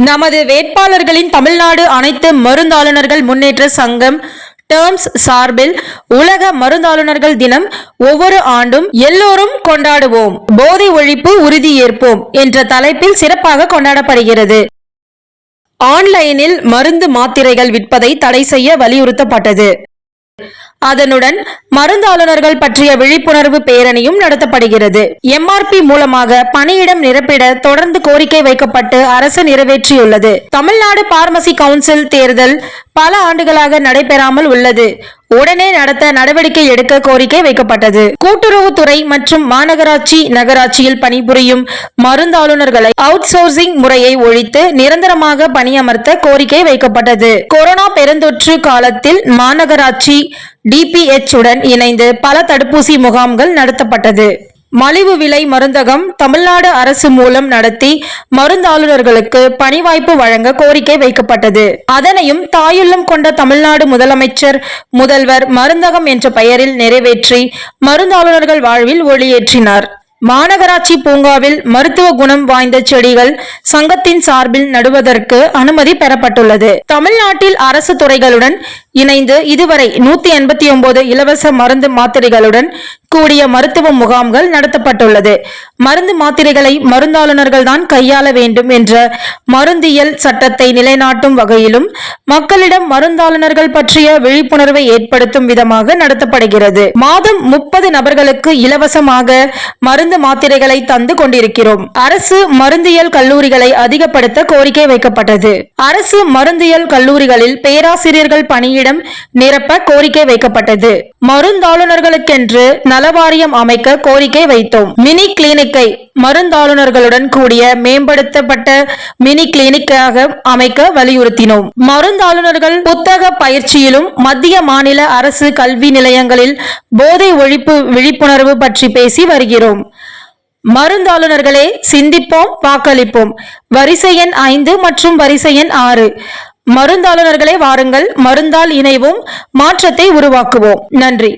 நமது வேட்பாளர்களின் தமிழ்நாடு அனைத்து மருந்தாளுநர்கள் முன்னேற்ற சங்கம் டேர்ம்ஸ் சார்பில் உலக மருந்தாளுநர்கள் தினம் ஒவ்வொரு ஆண்டும் எல்லோரும் கொண்டாடுவோம், போதை ஒழிப்பு உறுதியேற்போம் என்ற தலைப்பில் சிறப்பாக கொண்டாடப்படுகிறது. ஆன்லைனில் மருந்து மாத்திரைகள் விற்பதை தடை செய்ய வலியுறுத்தப்பட்டது. அதனுடன் மருந்தாளுநர்கள் பற்றிய விழிப்புணர்வு பேரணியும் நடத்தப்படுகிறது. MRP மூலமாக பணியிடம் நிரப்பிட தொடர்ந்து கோரிக்கை வைக்கப்பட்டு அரசு நிறைவேற்றியுள்ளது. தமிழ்நாடு பார்மசி கவுன்சில் தேர்தல் பல ஆண்டுகளாக நடைபெறாமல் உள்ளது. உடனே நடத்த நடவடிக்கை எடுக்க கோரிக்கை வைக்கப்பட்டது. கூட்டுறவுத்துறை மற்றும் மாநகராட்சி நகராட்சியில் பணிபுரியும் மருந்தாளுநர்களை அவுட் சோர்சிங் முறையை ஒழித்து நிரந்தரமாக பணியமர்த்த கோரிக்கை வைக்கப்பட்டது. கொரோனா பெருந்தொற்று காலத்தில் மாநகராட்சி DPH உடன் இணைந்து பல தடுப்பூசி முகாம்கள் நடத்தப்பட்டது. மலிவு விலை மருந்தகம் தமிழ்நாடு அரசு மூலம் நடத்தி மருந்தாளுநர்களுக்கு பணி வாய்ப்பு வழங்க கோரிக்கை வைக்கப்பட்டது. அதனையும் தாயுள்ளம் கொண்ட தமிழ்நாடு முதலமைச்சர் முதல்வர் மருந்தகம் என்ற பெயரில் நிறைவேற்றி மருந்தாளுநர்கள் வாழ்வில் ஒளியேற்றினார். மாநகராட்சி பூங்காவில் மருத்துவ குணம் வாய்ந்த செடிகள் சங்கத்தின் சார்பில் நடுவதற்கு அனுமதி பெறப்பட்டுள்ளது. தமிழ்நாட்டில் அரசு துறைகளுடன் இணைந்து இதுவரை 189 இலவச மருந்து மாத்திரைகளுடன் கூடிய மருத்துவ முகாம்கள் நடத்தப்பட்டுள்ளது. மருந்து மாத்திரைகளை மருந்தாளுநர்கள் தான் கையாள வேண்டும் என்ற மருந்தியல் சட்டத்தை நிலைநாட்டும் வகையிலும் மக்களிடம் மருந்தாளுநர்கள் பற்றிய விழிப்புணர்வை ஏற்படுத்தும் விதமாக நடத்தப்படுகிறது. மாதம் 30 நபர்களுக்கு இலவசமாக மருந்து மாத்திரைகளை தந்து கொண்டிருக்கிறோம். அரசு மருந்தியல் கல்லூரிகளை அதிகப்படுத்த கோரிக்கை வைக்கப்பட்டது. அரசு மருந்தியல் கல்லூரிகளில் பேராசிரியர்கள் பணியிடம் நிரப்ப கோரிக்கை வைக்கப்பட்டது. மருந்தாளுநர்களுக்கென்று நலவாரியம் அமைக்க கோரிக்கை வைத்தோம். மினி கிளினிக்கை மருந்தாளுநர்களுடன் கூடிய மேம்படுத்தப்பட்ட மினி கிளினிக்காக அமைக்க வலியுறுத்தினோம். மருந்தாளுநர்கள் புத்தக பயிற்சியிலும் மத்திய மாநில அரசு கல்வி நிலையங்களில் போதை ஒழிப்பு விழிப்புணர்வு பற்றி பேசி வருகிறோம். மருந்தாளுநர்களே சிந்திப்போம், வாக்களிப்போம். வரிசை எண் 5 மற்றும் வரிசை எண் 6. மருந்தாளுநர்களே வாருங்கள், மருந்தால் இணைவோம், மாற்றத்தை உருவாக்குவோம். நன்றி.